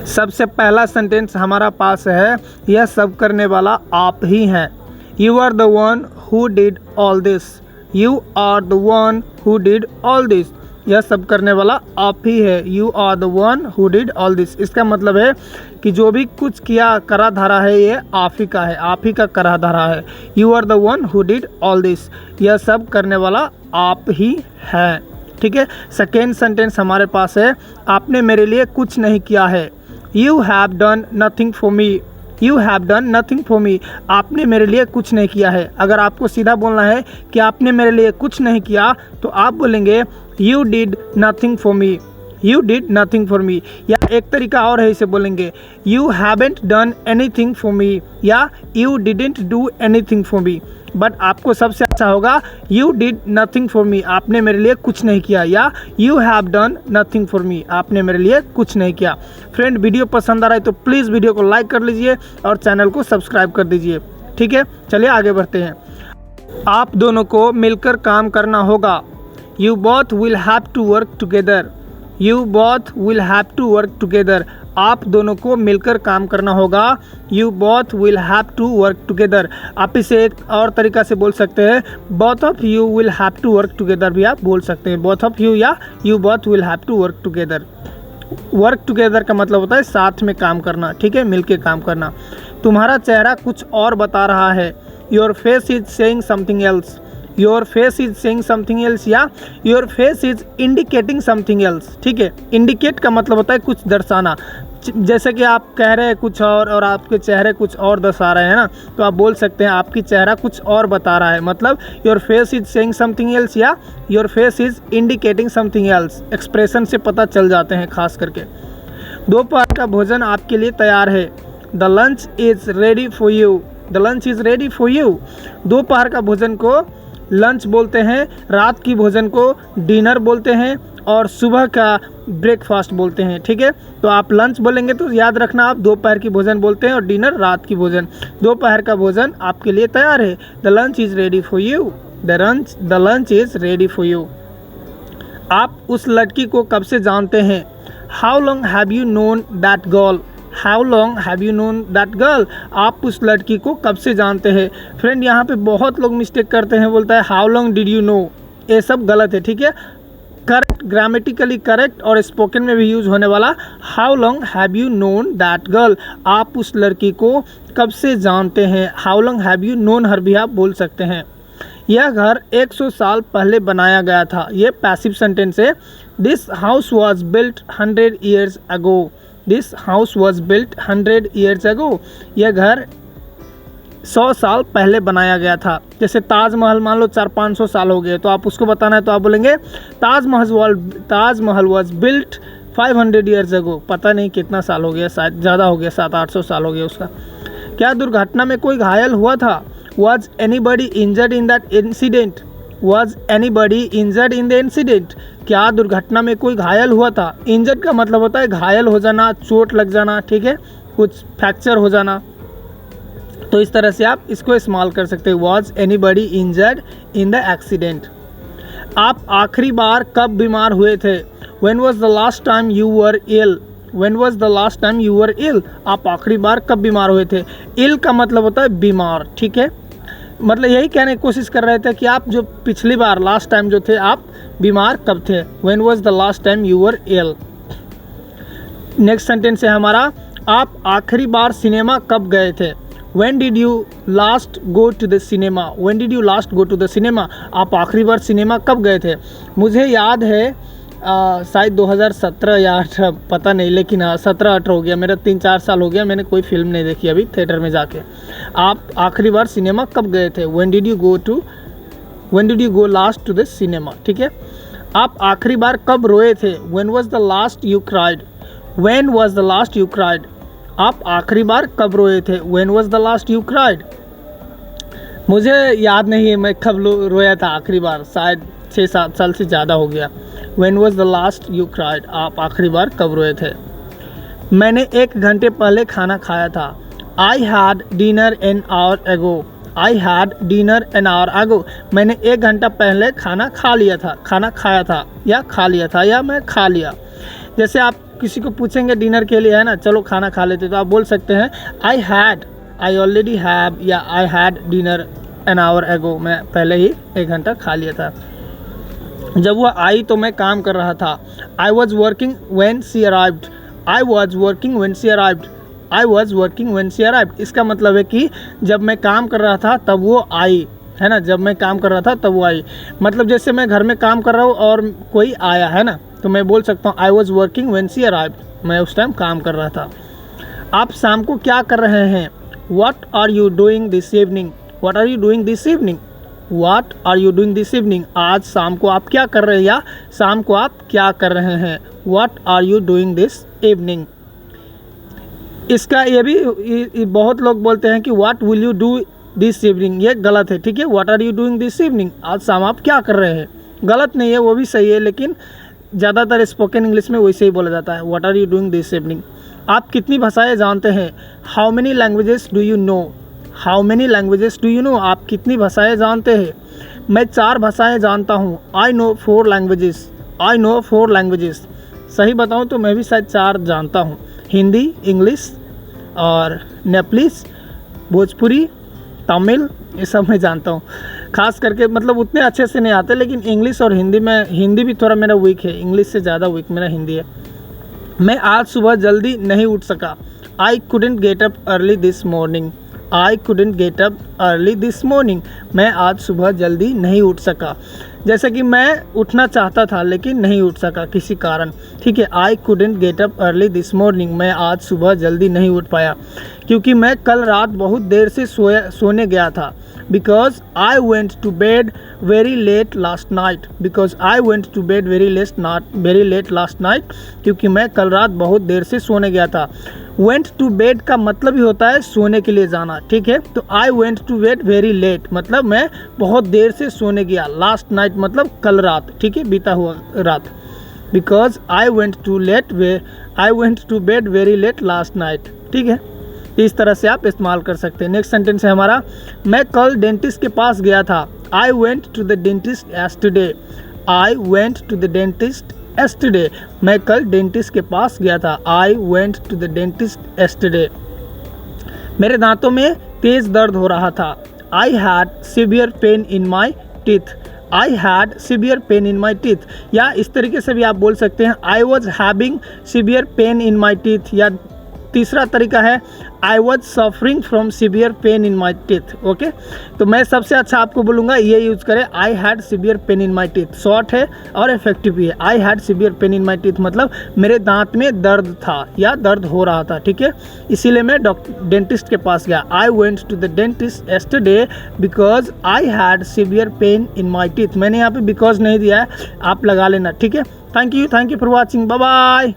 सबसे पहला सेंटेंस हमारा पास है, यह सब करने वाला आप ही हैं। You are the one who did all this. You are the one who did all this. यह सब करने वाला आप ही है। You are the one who did all this. इसका मतलब है कि जो भी कुछ किया करा धरा है ये आप ही का है, आप ही का करा धरा है। You are the one who did all this. यह सब करने वाला आप ही है। ठीक है। सेकेंड सेंटेंस हमारे पास है, आपने मेरे लिए कुछ नहीं किया है। You have done nothing for me. You have done nothing for me. आपने मेरे लिए कुछ नहीं किया है। अगर आपको सीधा बोलना है कि आपने मेरे लिए कुछ नहीं किया तो आप बोलेंगे you did nothing for me. You did nothing for me. या एक तरीका और है, इसे बोलेंगे you haven't done anything for me या you didn't do anything for me. But आपको सबसे अच्छा होगा you did nothing for me, आपने मेरे लिए कुछ नहीं किया, या you have done nothing for me, आपने मेरे लिए कुछ नहीं किया। फ्रेंड, वीडियो पसंद आ रहा है तो प्लीज़ वीडियो को लाइक कर लीजिए और चैनल को सब्सक्राइब कर दीजिए। ठीक है, चलिए आगे बढ़ते हैं। आप दोनों को मिलकर काम करना होगा। You both will have to work together. You both will have to work together. आप दोनों को मिलकर काम करना होगा। You both will have to work together. आप इसे एक और तरीका से बोल सकते हैं, both of you will have to work together भी आप बोल सकते हैं। बोथ ऑफ यू या you both will have to work together. Work together का मतलब होता है साथ में काम करना। ठीक है, मिलकर काम करना। तुम्हारा चेहरा कुछ और बता रहा है। Your face is saying something else. Your face is saying something else या your face is indicating something else. ठीक है, इंडिकेट का मतलब होता है कुछ दर्शाना। जैसे कि आप कह रहे हैं कुछ और आपके चेहरे कुछ और दर्शा रहे हैं ना, तो आप बोल सकते हैं आपकी चेहरा कुछ और बता रहा है। मतलब your face is saying something else या your face is indicating something else. Expression से पता चल जाते हैं खास करके। दोपहर का भोजन आपके लिए तैयार है। The lunch is ready for you. The lunch is ready for you. दोपहर का भोजन को लंच बोलते हैं, रात की भोजन को डिनर बोलते हैं और सुबह का ब्रेकफास्ट बोलते हैं। ठीक है, तो आप लंच बोलेंगे तो याद रखना आप दोपहर की भोजन बोलते हैं और डिनर रात की भोजन। दोपहर का भोजन आपके लिए तैयार है। The lunch is ready for you. The lunch is ready for you. आप उस लड़की को कब से जानते हैं। How long have you known that girl. How long have you known that girl. आप उस लड़की को कब से जानते हैं। फ्रेंड, यहाँ पे बहुत लोग मिस्टेक करते हैं, बोलता है how long did you know. ये सब गलत है। ठीक है, करेक्ट, ग्रामेटिकली करेक्ट और स्पोकन में भी यूज होने वाला how long have you known that girl. आप उस लड़की को कब से जानते हैं। How long have you known हर भी आप बोल सकते हैं। यह घर 100 साल पहले बनाया गया था। ये पैसिव सेंटेंस है। This house was built 100 years ago। This house was built 100 years ago। यह घर 100 साल पहले बनाया गया था। जैसे ताजमहल मान लो 400-500 साल हो गए, तो आप उसको बताना है तो आप बोलेंगे Taj Mahal was built 500 years ago। पता नहीं कितना साल हो गया, शायद ज़्यादा हो गया, 700-800 साल हो गया उसका। क्या दुर्घटना में कोई घायल हुआ था। Was anybody injured in that incident. Was anybody injured in the incident. क्या दुर्घटना में कोई घायल हुआ था। इंजर्ड का मतलब होता है घायल हो जाना, चोट लग जाना। ठीक है, कुछ फ्रैक्चर हो जाना। तो इस तरह से आप इसको इस्तेमाल कर सकते हैं, was anybody injured in the accident. आप आखिरी बार कब बीमार हुए थे। When was the last time you were ill. When was the last time you were ill. आप आखिरी बार कब बीमार हुए थे। इल का मतलब होता है बीमार। ठीक है, मतलब यही कहने की कोशिश कर रहे थे कि आप जो पिछली बार लास्ट टाइम जो थे आप बीमार कब थे। When was the last time you were ill. Next sentence है हमारा, आप आखिरी बार सिनेमा कब गए थे। When did you last go to the cinema? When did you last go to the cinema? आप आखिरी बार सिनेमा कब गए थे। मुझे याद है शायद 2017 या 18, पता नहीं, लेकिन 17-18 हो गया, मेरा 3-4 साल हो गया, मैंने कोई फिल्म नहीं देखी अभी थिएटर में जाके। आप आखिरी बार सिनेमा कब गए थे। When did you go last to the cinema? ठीक है, आप आखिरी बार कब रोए थे। When was the last you cried? When was the last you cried? आप आखिरी बार कब रोए थे। When was the last you cried? मुझे याद नहीं है मैं कब रोया था आखिरी बार, शायद 6-7 साल से ज़्यादा हो गया। When was the last you cried? आप आखिरी बार कब रोए थे। मैंने 1 घंटे पहले खाना खाया था। I had dinner an hour ago. I had dinner an hour ago. मैंने 1 घंटा पहले खाना खा लिया था, खाना खाया था या खा लिया था या मैं खा लिया। जैसे आप किसी को पूछेंगे डिनर के लिए, है ना, चलो खाना खा लेते, तो आप बोल सकते हैं आई ऑलरेडी हैव, या I had dinner an hour एगो, मैं पहले ही 1 घंटा खा लिया था। जब वह आई तो मैं काम कर रहा था। I was working when she arrived, I was working when she arrived, I was working when she arrived. इसका मतलब है कि जब मैं काम कर रहा था तब वो आई, है ना, जब मैं काम कर रहा था तब वो आई। मतलब जैसे मैं घर में काम कर रहा हूँ और कोई आया, है ना, तो मैं बोल सकता हूँ I was working when she arrived, मैं उस टाइम काम कर रहा था। आप शाम को क्या कर रहे हैं? What are you doing this evening, what are you doing this evening, what are you doing this evening. आज शाम को आप क्या कर रहे हैं, या शाम को आप क्या कर रहे हैं, what are you doing this evening. इसका ये भी बहुत लोग बोलते हैं कि what will you do this evening, ये गलत है, ठीक है। What are you doing this evening, आज शाम आप क्या कर रहे हैं, गलत नहीं है, वो भी सही है, लेकिन ज़्यादातर स्पोकन इंग्लिश में वैसे ही बोला जाता है, what are you doing this evening. आप कितनी भाषाएं जानते हैं? How many languages do you know, how many languages do you know, आप कितनी भाषाएं जानते हैं? मैं 4 भाषाएं जानता हूँ। I know 4 languages, I know 4 languages. सही बताऊँ तो मैं भी शायद 4 जानता हूँ, हिंदी, इंग्लिश और नेपालीस, भोजपुरी, तमिल, ये सब मैं जानता हूँ। खास करके मतलब उतने अच्छे से नहीं आते, लेकिन इंग्लिश और हिंदी में, हिंदी भी थोड़ा मेरा वीक है, इंग्लिश से ज़्यादा वीक मेरा हिंदी है। मैं आज सुबह जल्दी नहीं उठ सका। I couldn't get up early this morning, I couldn't get up early this morning, मैं आज सुबह जल्दी नहीं उठ सका। जैसे कि मैं उठना चाहता था लेकिन नहीं उठ सका किसी कारण, ठीक है। I couldn't get up early this morning, मैं आज सुबह जल्दी नहीं उठ पाया क्योंकि मैं कल रात बहुत देर से सोने गया था। Because I went to bed very late last night, because I went to bed very late last night, क्योंकि मैं कल रात बहुत देर से सोने गया था। वेंट टू बेड का मतलब ही होता है सोने के लिए जाना, ठीक है। तो I went to bed very late मतलब मैं बहुत देर से सोने गया, लास्ट नाइट मतलब कल रात, ठीक है, बीता हुआ रात। Because I went to bed very late last night, ठीक है। इस तरह से आप इस्तेमाल कर सकते हैं। नेक्स्ट सेंटेंस है हमारा, मैं कल डेंटिस्ट के पास गया था। I went to the dentist yesterday, I went to the dentist yesterday, मैं कल डेंटिस्ट के पास गया था। I went to the dentist yesterday. मेरे दांतों में तेज दर्द हो रहा था। I had severe pain in my teeth, I had severe pain in my teeth, या इस तरीके से भी आप बोल सकते हैं I was having severe pain in my teeth, या तीसरा तरीका है I was suffering from severe pain in my teeth, okay. तो मैं सबसे अच्छा आपको बोलूँगा ये यूज़ करें, आई had severe pain in my teeth, short है और इफेक्टिव भी है। आई had severe pain in my teeth मतलब मेरे दांत में दर्द था या दर्द हो रहा था, ठीक है, इसीलिए मैं डेंटिस्ट के पास गया। I went to the dentist yesterday because I had severe pain in my teeth. मैंने यहाँ पे बिकॉज नहीं दिया है, आप लगा लेना, ठीक है। Thank you for watching, bye bye.